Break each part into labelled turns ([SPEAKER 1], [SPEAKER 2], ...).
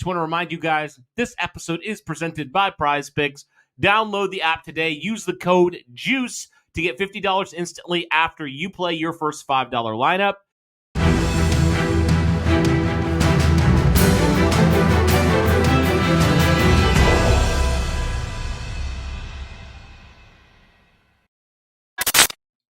[SPEAKER 1] Just want to remind you guys, this episode is presented by PrizePicks. Download the app today. Use the code JUICE to get $50 instantly after you play your first $5 lineup.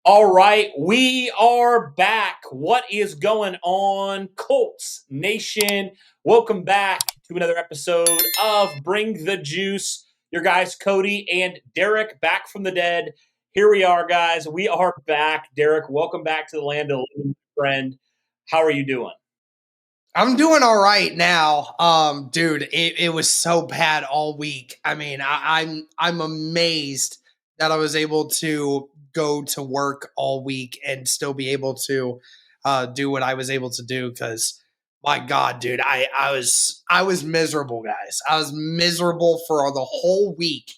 [SPEAKER 1] All right, we are back. What is going on, Colts Nation? Welcome back to another episode of Bring the Juice. Your guys, Cody and Derek, back from the dead. Here we are, guys. We are back. Derek, welcome back to the land of the living, friend. How are you doing?
[SPEAKER 2] I'm doing all right now. Dude, it was so bad all week. I mean, I'm amazed that I was able to go to work all week and still be able to do what I was able to do, because my God, dude, I was miserable, guys. I was miserable for the whole week.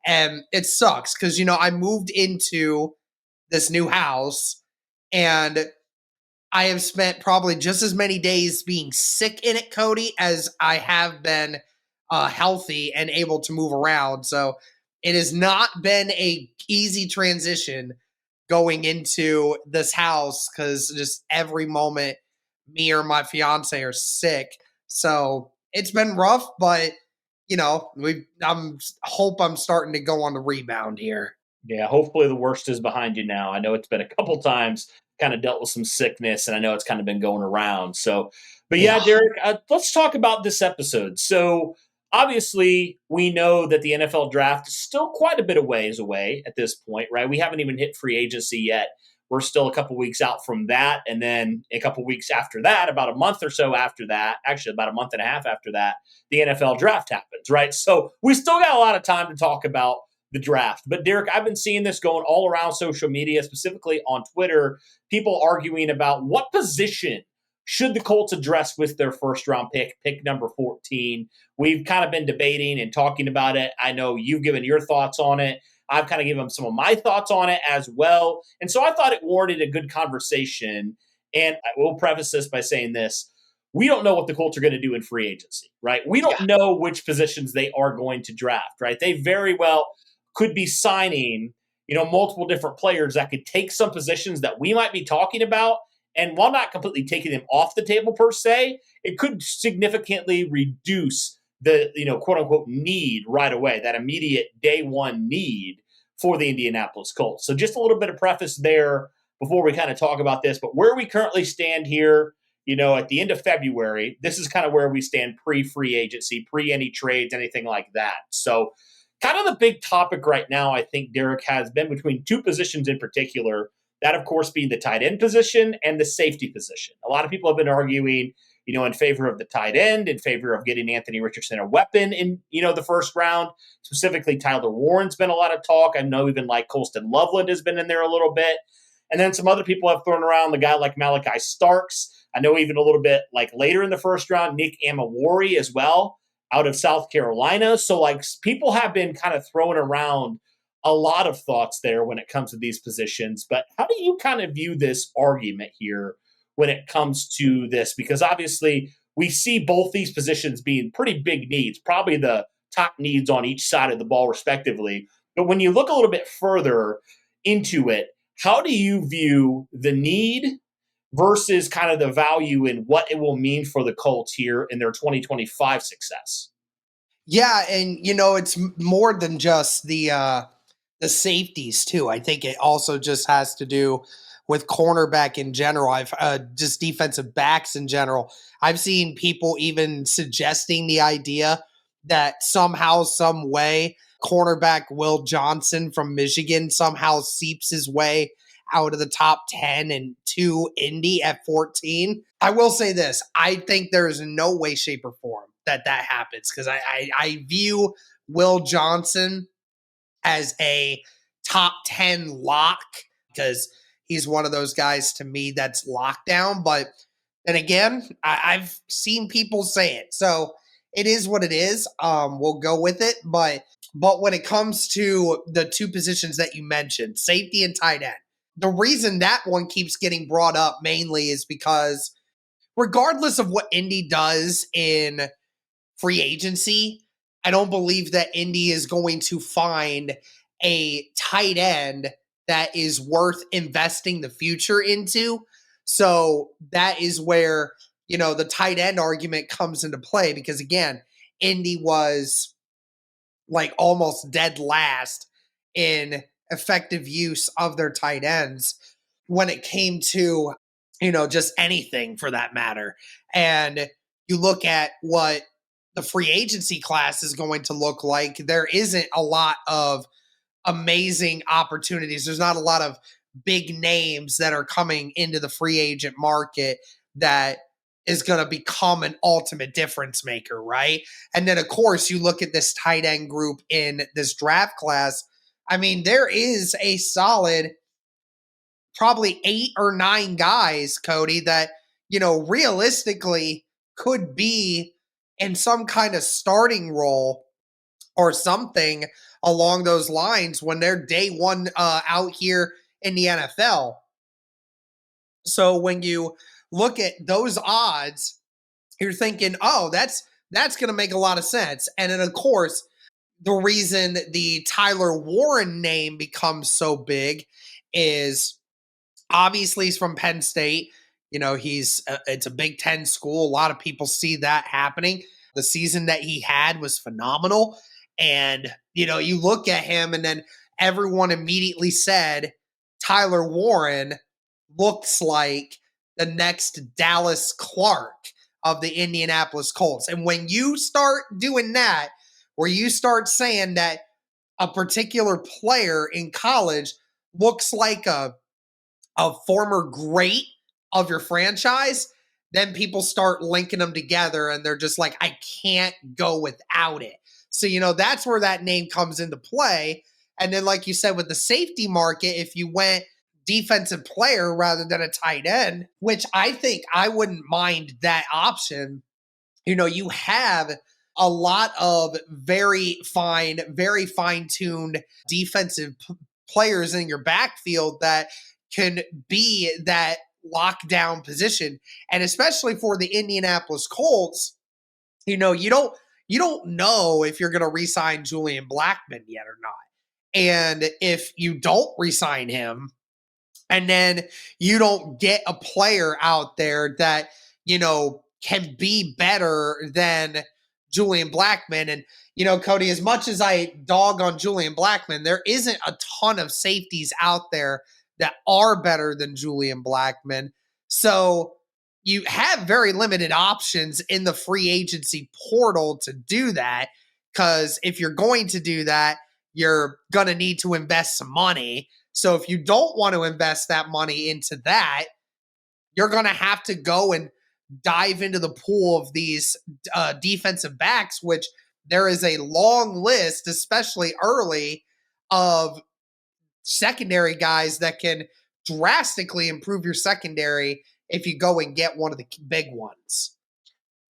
[SPEAKER 2] And it sucks because, I moved into this new house and I have spent probably just as many days being sick in it, Cody, as I have been healthy and able to move around. So it has not been a easy transition going into this house, because just every moment me or my fiance are sick. So it's been rough, but I'm starting to go on the rebound here.
[SPEAKER 1] Yeah, hopefully the worst is behind you now. I know it's been a couple times, kind of dealt with some sickness, and I know it's kind of been going around. So, but yeah, Derek, let's talk about this episode. So, obviously, we know that the NFL draft is still quite a bit of ways away at this point, right? We haven't even hit free agency yet. We're still a couple weeks out from that. And then a couple weeks after that, about a month or so after that, actually about a month and a half after that, the NFL draft happens, right? So we still got a lot of time to talk about the draft. But Derek, I've been seeing this going all around social media, specifically on Twitter, people arguing about what position should the Colts address with their first round pick number 14. We've kind of been debating and talking about it. I know you've given your thoughts on it. I've kind of given some of my thoughts on it as well. And so I thought it warranted a good conversation. And I will preface this by saying this. We don't know what the Colts are going to do in free agency, right? We don't know which positions they are going to draft, right? They very well could be signing, multiple different players that could take some positions that we might be talking about. And while not completely taking them off the table per se, it could significantly reduce the, quote unquote need right away, that immediate day one need for the Indianapolis Colts. So just a little bit of preface there before we kind of talk about this. But where we currently stand here, at the end of February, this is kind of where we stand pre-free agency, pre any trades, anything like that. So kind of the big topic right now, I think, Derek, has been between two positions in particular, that, of course, being the tight end position and the safety position. A lot of people have been arguing, in favor of the tight end, in favor of getting Anthony Richardson a weapon in, the first round. Specifically, Tyler Warren's been a lot of talk. I know even like Colston Loveland has been in there a little bit. And then some other people have thrown around the guy like Malachi Starks. I know even a little bit like later in the first round, Nick Amawori as well, out of South Carolina. So like people have been kind of throwing around a lot of thoughts there when it comes to these positions. But how do you kind of view this argument here when it comes to this? Because obviously we see both these positions being pretty big needs, probably the top needs on each side of the ball respectively. But when you look a little bit further into it, how do you view the need versus kind of the value in what it will mean for the Colts here in their 2025 success?
[SPEAKER 2] Yeah, and it's more than just the safeties too. I think it also just has to do with cornerback in general. I've just defensive backs in general. I've seen people even suggesting the idea that somehow, some way, cornerback Will Johnson from Michigan somehow seeps his way out of the top 10 and to Indy at 14. I will say this. I think there is no way, shape, or form that happens, because I view Will Johnson as a top 10 lock, because he's one of those guys to me that's locked down. But then again, I've seen people say it. So it is what it is. We'll go with it. But when it comes to the two positions that you mentioned, safety and tight end, the reason that one keeps getting brought up mainly is because regardless of what Indy does in free agency, I don't believe that Indy is going to find a tight end that is worth investing the future into. So that is where, the tight end argument comes into play because, again, Indy was like almost dead last in effective use of their tight ends when it came to, just anything for that matter. And you look at what the free agency class is going to look like, there isn't a lot of amazing opportunities. There's not a lot of big names that are coming into the free agent market that is going to become an ultimate difference maker, right? And then, of course, you look at this tight end group in this draft class. I mean, there is a solid probably 8 or 9 guys, Cody, that, realistically could be in some kind of starting role or something along those lines when they're day one out here in the NFL. So when you look at those odds, you're thinking, oh, that's going to make a lot of sense. And then, of course, the reason the Tyler Warren name becomes so big is obviously he's from Penn State. It's a Big Ten school. A lot of people see that happening. The season that he had was phenomenal. And, you look at him and then everyone immediately said Tyler Warren looks like the next Dallas Clark of the Indianapolis Colts. And when you start doing that, where you start saying that a particular player in college looks like a former great of your franchise, then people start linking them together and they're just like, I can't go without it. So, that's where that name comes into play. And then, like you said, with the safety market, if you went defensive player rather than a tight end, which I think I wouldn't mind that option, you have a lot of very fine tuned defensive players in your backfield that can be that lockdown position. And especially for the Indianapolis Colts, you don't know if you're going to re-sign Julian Blackmon yet or not. And if you don't re-sign him, and then you don't get a player out there that, can be better than Julian Blackmon. And, Cody, as much as I dog on Julian Blackmon, there isn't a ton of safeties out there that are better than Julian Blackmon. So you have very limited options in the free agency portal to do that. Because if you're going to do that, you're going to need to invest some money. So if you don't want to invest that money into that, you're going to have to go and dive into the pool of these defensive backs, which there is a long list, especially early, of secondary guys that can drastically improve your secondary if you go and get one of the big ones.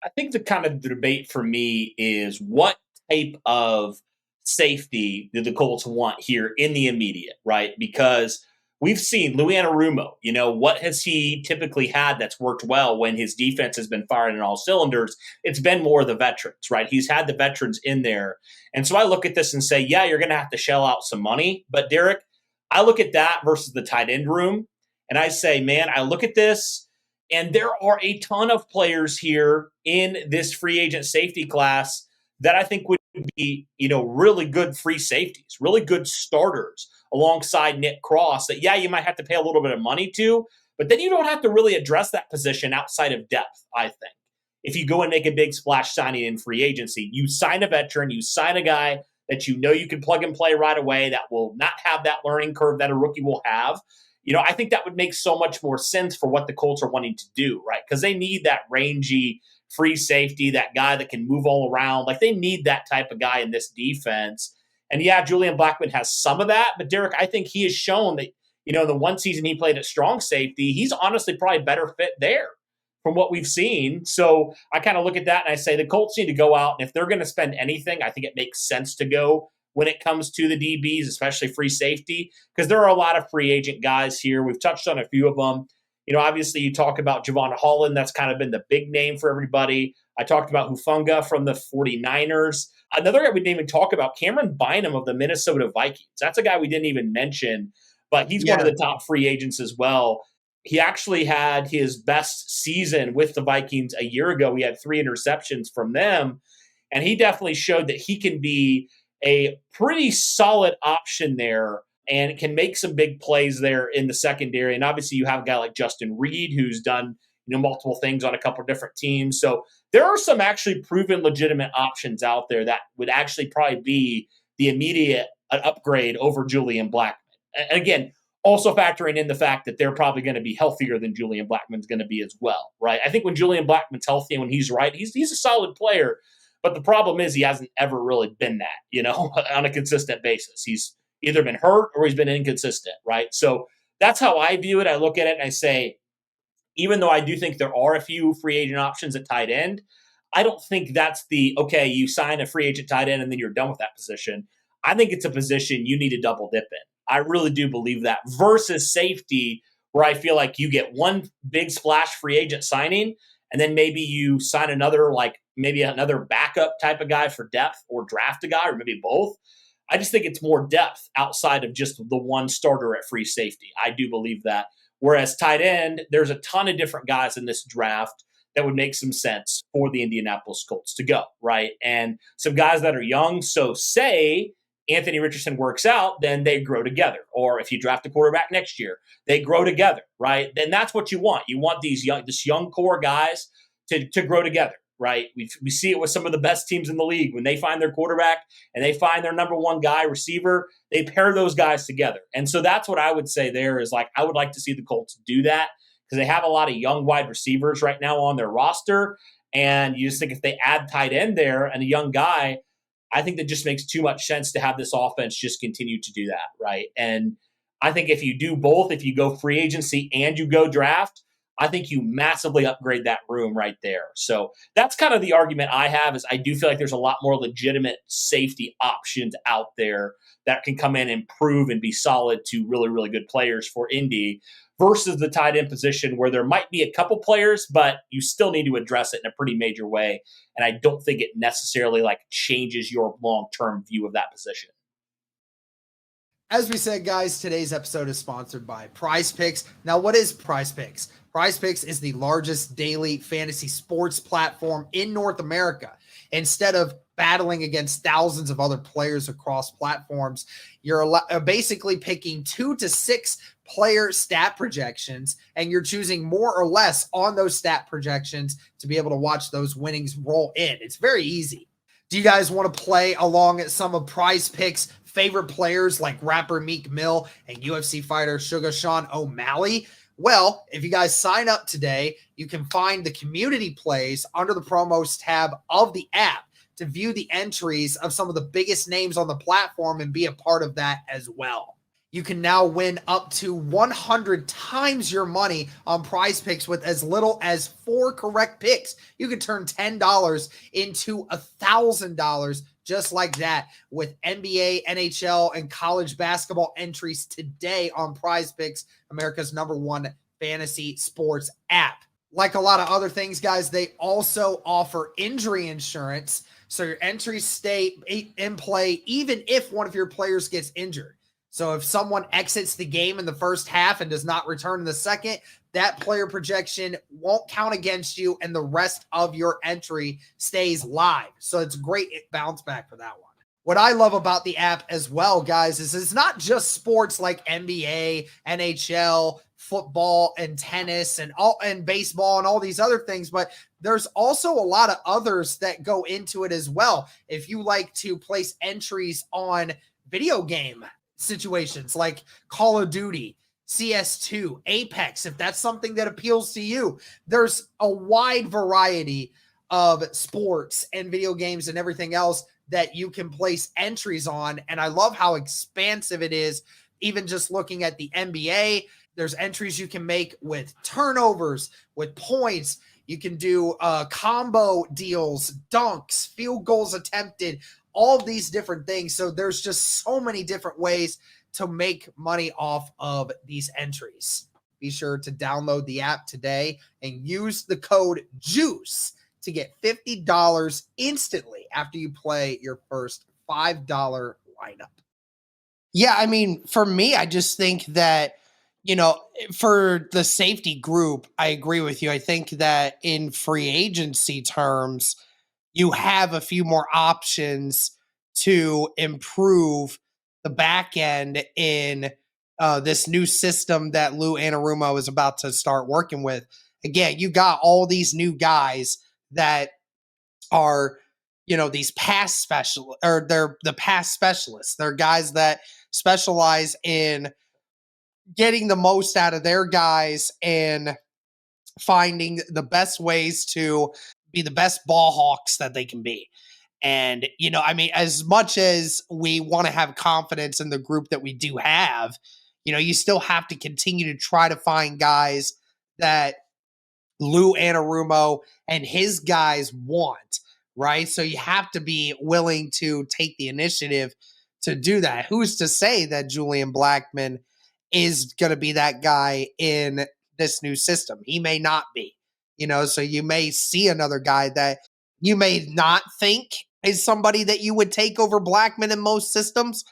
[SPEAKER 1] I think the kind of debate for me is what type of safety do the Colts want here in the immediate, right? Because we've seen Louis Anarumo, what has he typically had that's worked well when his defense has been firing on all cylinders? It's been more of the veterans, right? He's had the veterans in there. And so I look at this and say, yeah, you're going to have to shell out some money. But Derek, I look at that versus the tight end room and I say, man, I look at this and there are a ton of players here in this free agent safety class that I think would be, really good free safeties, really good starters alongside Nick Cross that, yeah, you might have to pay a little bit of money to, but then you don't have to really address that position outside of depth, I think. If you go and make a big splash signing in free agency, you sign a veteran, you sign a guy that you can plug and play right away that will not have that learning curve that a rookie will have. I think that would make so much more sense for what the Colts are wanting to do, right? Because they need that rangy free safety, that guy that can move all around. Like they need that type of guy in this defense. And yeah, Julian Blackmon has some of that, but Derek, I think he has shown that, the one season he played at strong safety, he's honestly probably better fit there from what we've seen. So I kind of look at that and I say the Colts need to go out, and if they're going to spend anything, I think it makes sense to go when it comes to the DBs, especially free safety, because there are a lot of free agent guys here. We've touched on a few of them. Obviously you talk about Javon Holland. That's kind of been the big name for everybody. I talked about Hufanga from the 49ers. Another guy we didn't even talk about, Cameron Bynum of the Minnesota Vikings. That's a guy we didn't even mention, but he's one of
[SPEAKER 2] Yeah.
[SPEAKER 1] the top free agents as well. He actually had his best season with the Vikings a year ago. He had 3 interceptions from them, and he definitely showed that he can be a pretty solid option there and can make some big plays there in the secondary. And obviously, you have a guy like Justin Reed who's done multiple things on a couple of different teams. So there are some actually proven legitimate options out there that would actually probably be the immediate upgrade over Julian Blackman. And again, also factoring in the fact that they're probably going to be healthier than Julian Blackman's going to be as well, right? I think when Julian Blackman's healthy and when he's right, he's a solid player. But the problem is he hasn't ever really been that, on a consistent basis. He's either been hurt or he's been inconsistent, right? So that's how I view it. I look at it and I say, even though I do think there are a few free agent options at tight end, I don't think that's okay, you sign a free agent tight end and then you're done with that position. I think it's a position you need to double dip in. I really do believe that versus safety, where I feel like you get one big splash free agent signing and then maybe you sign another, like maybe another backup type of guy for depth or draft a guy or maybe both. I just think it's more depth outside of just the one starter at free safety. I do believe that. Whereas tight end, there's a ton of different guys in this draft that would make some sense for the Indianapolis Colts to go, right? And some guys that are young. So say Anthony Richardson works out, then they grow together. Or if you draft a quarterback next year, they grow together, right? Then that's what you want. You want this young core guys to grow together, right? We see it with some of the best teams in the league. When they find their quarterback and they find their number one guy receiver, they pair those guys together. And so that's what I would say there is, like, I would like to see the Colts do that because they have a lot of young wide receivers right now on their roster. And you just think if they add tight end there and a young guy, I think that just makes too much sense to have this offense just continue to do that, right? And I think if you do both, if you go free agency and you go draft, I think you massively upgrade that room right there. So that's kind of the argument I have is I do feel like there's a lot more legitimate safety options out there that can come in and prove and be solid to really, really good players for Indy versus the tight end position where there might be a couple players, but you still need to address it in a pretty major way. And I don't think it necessarily changes your long-term view of that position.
[SPEAKER 2] As we said, guys, today's episode is sponsored by PrizePicks. Now, what is PrizePicks? PrizePicks is the largest daily fantasy sports platform in North America. Instead of battling against thousands of other players across platforms, you're basically picking 2 to 6 player stat projections, and you're choosing more or less on those stat projections to be able to watch those winnings roll in. It's very easy. Do you guys want to play along at some of PrizePicks' favorite players like rapper Meek Mill and UFC fighter Sugar Sean O'Malley? Well, if you guys sign up today, you can find the community plays under the promos tab of the app to view the entries of some of the biggest names on the platform and be a part of that as well. You can now win up to 100 times your money on PrizePicks with as little as 4 correct picks. You can turn $10 into $1,000 just like that with NBA, NHL, and college basketball entries today on PrizePicks, America's #1 fantasy sports app. Like a lot of other things, guys, they also offer injury insurance, so your entries stay in play even if one of your players gets injured. So if someone exits the game in the first half and does not return in the second, that player projection won't count against you and the rest of your entry stays live. So it's great bounce back for that one. What I love about the app as well, guys, is it's not just sports like NBA, NHL, football, and tennis, and baseball, and all these other things, but there's also a lot of others that go into it as well. If you like to place entries on video game situations like Call of Duty, CS2, Apex, if that's something that appeals to you, there's a wide variety of sports and video games and everything else that you can place entries on. And I love how expansive it is. Even just looking at the NBA, there's entries you can make with turnovers, with points. You can do combo deals, dunks, field goals attempted, all of these different things. So there's just so many different ways to make money off of these entries. be sure to download the app today and use the code JUICE to get $50 instantly after you play your first $5 lineup. Yeah, I mean, for me, I just think that, for the safety group, I agree with you. I think that in free agency terms, you have a few more options to improve the back end in this new system that Lou Anarumo is about to start working with. Again, you got all these new guys that are, these pass special, or they're the pass specialists. They're guys that specialize in getting the most out of their guys and finding the best ways to be the best ball hawks that they can be. And, I mean, as much as we want to have confidence in the group that we do have, you still have to continue to try to find guys that Lou Anarumo and his guys want, right? So you have to be willing to take the initiative to do that. Who's to say that Julian Blackmon is going to be that guy in this new system? He may not be, so you may see another guy that you may not think is somebody that you would take over Blackmon in most systems,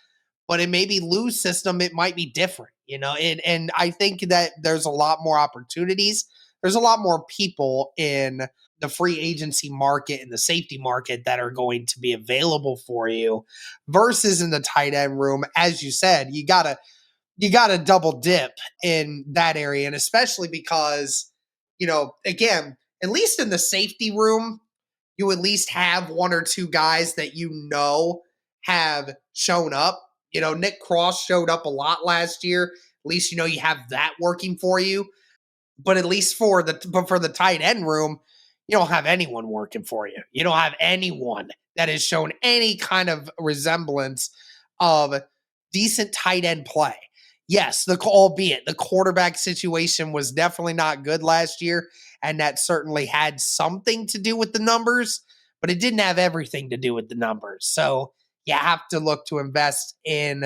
[SPEAKER 2] but in maybe Lou's system, it might be different, and I think that there's a lot more opportunities. There's a lot more people in the free agency market and the safety market that are going to be available for you versus in the tight end room. As you said, you gotta double dip in that area. And especially because, again, at least in the safety room, you at least have one or two guys that have shown up. Nick Cross showed up a lot last year. At least you have that working for you. But at least for the tight end room, you don't have anyone working for you. You don't have anyone that has shown any kind of resemblance of decent tight end play. Yes, albeit the quarterback situation was definitely not good last year, and that certainly had something to do with the numbers, but it didn't have everything to do with the numbers. So you have to look to invest in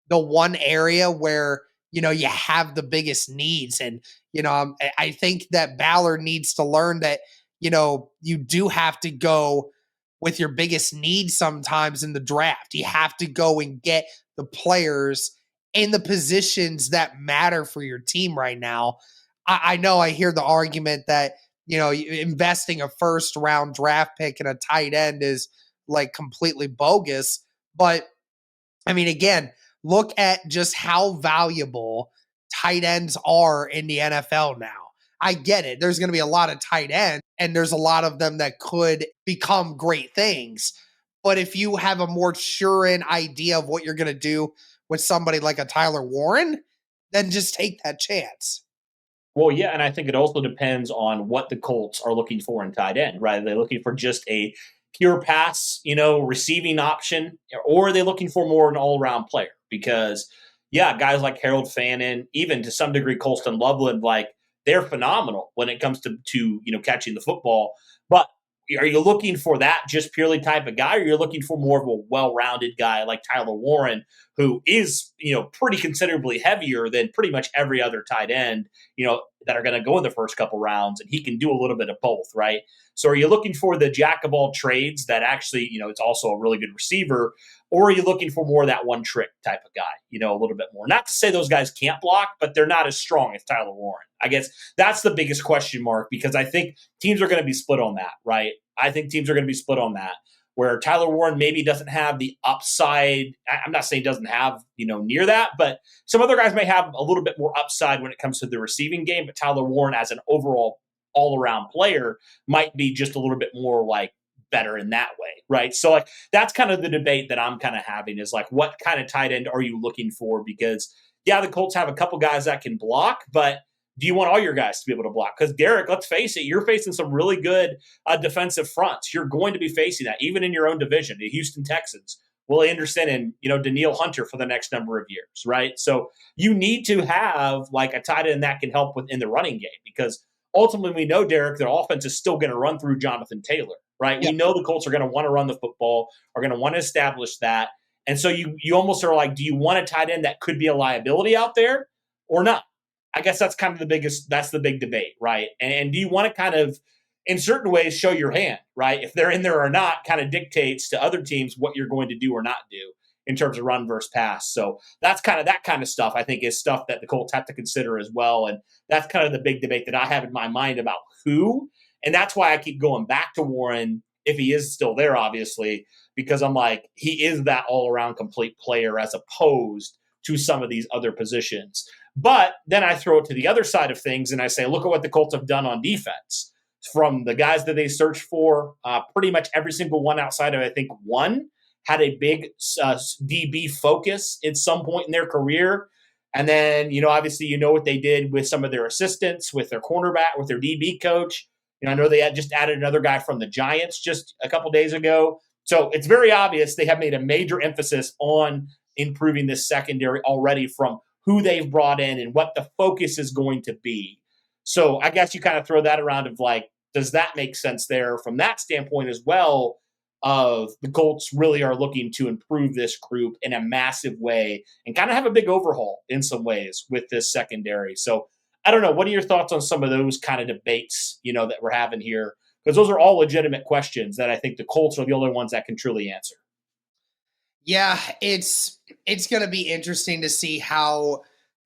[SPEAKER 2] the one area where you have the biggest needs. And I think that Ballard needs to learn that you do have to go with your biggest need sometimes in the draft. You have to go and get the players in the positions that matter for your team right now. I know I hear the argument that investing a first round draft pick in a tight end is like completely bogus, but I mean, again, look at just how valuable tight ends are in the NFL now. I get it. There's going to be a lot of tight ends, and there's a lot of them that could become great things. But if you have a more sure in idea of what you're going to do with somebody like a Tyler Warren, then just take that chance.
[SPEAKER 1] Well, yeah, and I think it also depends on what the Colts are looking for in tight end, right? Are they looking for just a pure pass, receiving option, or are they looking for more an all-around player? Because, yeah, guys like Harold Fannin, even to some degree Colston Loveland, like they're phenomenal when it comes to catching the football. But are you looking for that just purely type of guy, or you're looking for more of a well-rounded guy like Tyler Warren, who is pretty considerably heavier than pretty much every other tight end that are going to go in the first couple rounds, and he can do a little bit of both, right? So are you looking for the jack of all trades that actually, it's also a really good receiver, or are you looking for more of that one trick type of guy, a little bit more? Not to say those guys can't block, but they're not as strong as Tyler Warren. I guess that's the biggest question mark, because I think teams are going to be split on that, right? I think teams are going to be split on that, where Tyler Warren maybe doesn't have the upside. I'm not saying he doesn't have, near that, but some other guys may have a little bit more upside when it comes to the receiving game. But Tyler Warren, as an overall all-around player, might be just a little bit more like better in that way, right? So like that's kind of the debate that I'm kind of having, is like, what kind of tight end are you looking for? Because yeah, the Colts have a couple guys that can block, but do you want all your guys to be able to block? Because Derek, let's face it, you're facing some really good defensive fronts. You're going to be facing that, even in your own division, the Houston Texans, Willie Anderson, and Daniil Hunter for the next number of years, right? So you need to have like a tight end that can help within the running game, because ultimately we know, Derek, their offense is still going to run through Jonathan Taylor, right?
[SPEAKER 2] Yep.
[SPEAKER 1] We know the Colts are going to want to run the football, are going to want to establish that. And so you almost are like, do you want a tight end that could be a liability out there or not? I guess that's the big debate, right? And do you want to kind of, in certain ways, show your hand, right? If they're in there or not, kind of dictates to other teams what you're going to do or not do in terms of run versus pass. So that's kind of that kind of stuff, I think, is stuff that the Colts have to consider as well. And that's kind of the big debate that I have in my mind about who. And that's why I keep going back to Warren, if he is still there, obviously, because I'm like, he is that all around complete player as opposed to some of these other positions. But then I throw it to the other side of things and I say, look at what the Colts have done on defense. From the guys that they searched for, pretty much every single one outside of, I think, one had a big DB focus at some point in their career. And then, obviously, what they did with some of their assistants, with their cornerback, with their DB coach. I know they had just added another guy from the Giants just a couple days ago. So it's very obvious they have made a major emphasis on improving this secondary already from who they've brought in and what the focus is going to be. So I guess you kind of throw that around of like, does that make sense there from that standpoint as well? Of the Colts really are looking to improve this group in a massive way and kind of have a big overhaul in some ways with this secondary. So I don't know. What are your thoughts on some of those kind of debates, that we're having here? Because those are all legitimate questions that I think the Colts are the only ones that can truly answer.
[SPEAKER 2] Yeah, it's going to be interesting to see how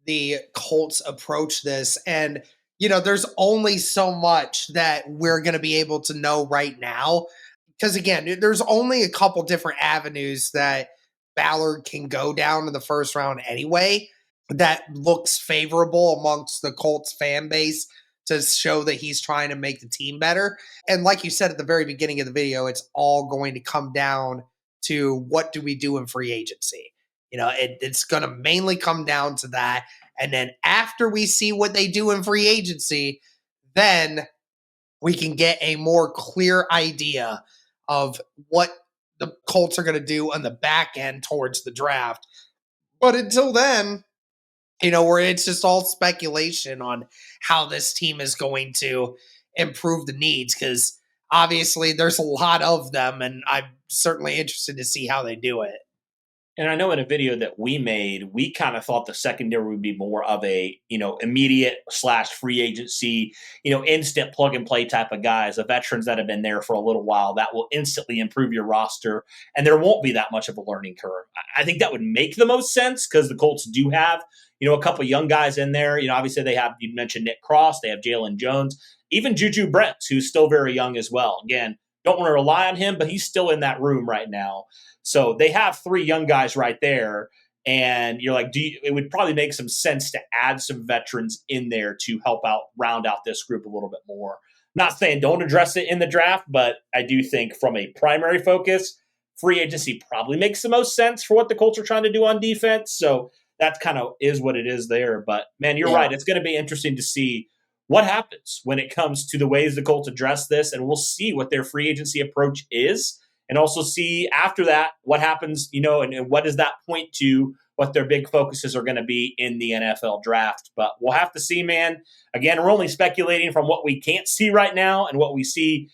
[SPEAKER 2] the Colts approach this. And there's only so much that we're going to be able to know right now because again, there's only a couple different avenues that Ballard can go down in the first round anyway that looks favorable amongst the Colts fan base to show that he's trying to make the team better. And like you said at the very beginning of the video, it's all going to come down to what do we do in free agency. It's going to mainly come down to that. And then after we see what they do in free agency, then we can get a more clear idea of what the Colts are going to do on the back end towards the draft. But until then, where it's just all speculation on how this team is going to improve the needs because obviously there's a lot of them, and I'm certainly interested to see how they do it.
[SPEAKER 1] And I know in a video that we made, we kind of thought the secondary would be more of a, immediate / free agency, instant plug and play type of guys, the veterans that have been there for a little while that will instantly improve your roster. And there won't be that much of a learning curve. I think that would make the most sense because the Colts do have, a couple young guys in there. Obviously they have, you mentioned Nick Cross, they have Jalen Jones, even Juju Brents, who's still very young as well. Again, don't want to rely on him, but he's still in that room right now. So they have 3 young guys right there. And you're like, it would probably make some sense to add some veterans in there to help out, round out this group a little bit more. Not saying don't address it in the draft, but I do think from a primary focus, free agency probably makes the most sense for what the Colts are trying to do on defense. So that kind of is what it is there. But man, you're right. It's going to be interesting to see what happens when it comes to the ways the Colts address this. And we'll see what their free agency approach is. And also see after that what happens, and what does that point to what their big focuses are going to be in the NFL draft. But we'll have to see, man. Again, we're only speculating from what we can't see right now and what we see,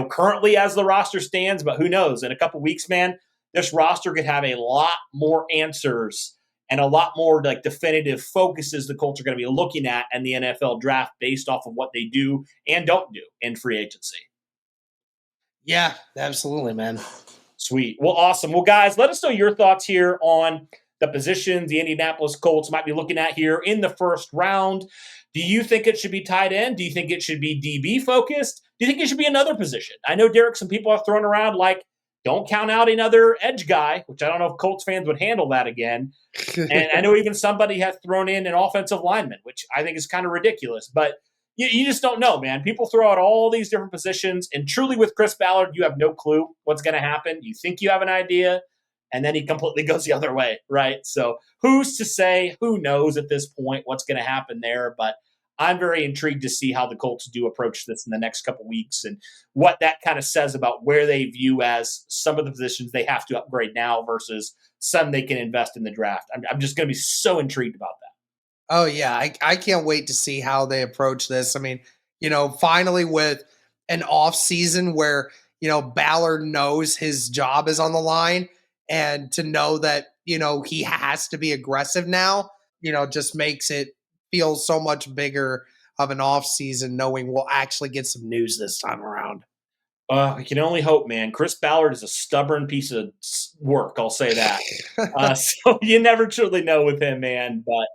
[SPEAKER 1] currently as the roster stands. But who knows? In a couple weeks, man, this roster could have a lot more answers and a lot more like definitive focuses the Colts are going to be looking at in the NFL draft based off of what they do and don't do in free agency.
[SPEAKER 2] Yeah, absolutely, man.
[SPEAKER 1] Sweet. Well, awesome. Well, guys, let us know your thoughts here on the positions the Indianapolis Colts might be looking at here in the first round. Do you think it should be tight end? Do you think it should be DB focused? Do you think it should be another position? I know, Derek, some people have thrown around like, don't count out another edge guy, which I don't know if Colts fans would handle that again. And I know even somebody has thrown in an offensive lineman, which I think is kind of ridiculous. But you just don't know, man. People throw out all these different positions, and truly with Chris Ballard, you have no clue what's going to happen. You think you have an idea, and then he completely goes the other way, right? So who's to say? Who knows at this point what's going to happen there? But I'm very intrigued to see how the Colts do approach this in the next couple weeks and what that kind of says about where they view as some of the positions they have to upgrade now versus some they can invest in the draft. I'm just going to be so intrigued about that.
[SPEAKER 2] Oh, yeah. I can't wait to see how they approach this. I mean, finally with an off season where, Ballard knows his job is on the line and to know that, he has to be aggressive now, just makes it feels so much bigger of an off season knowing we'll actually get some news this time around.
[SPEAKER 1] I can only hope, man. Chris Ballard is a stubborn piece of work. I'll say that. So you never truly know with him, man. But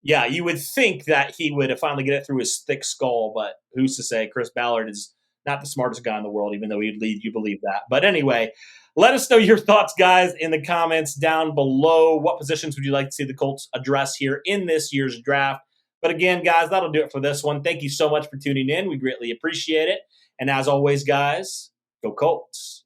[SPEAKER 1] yeah, you would think that he would finally get it through his thick skull, but who's to say? Chris Ballard is not the smartest guy in the world, even though he'd lead you believe that. But anyway, let us know your thoughts, guys, in the comments down below. What positions would you like to see the Colts address here in this year's draft? But again, guys, that'll do it for this one. Thank you so much for tuning in. We greatly appreciate it. And as always, guys, go Colts.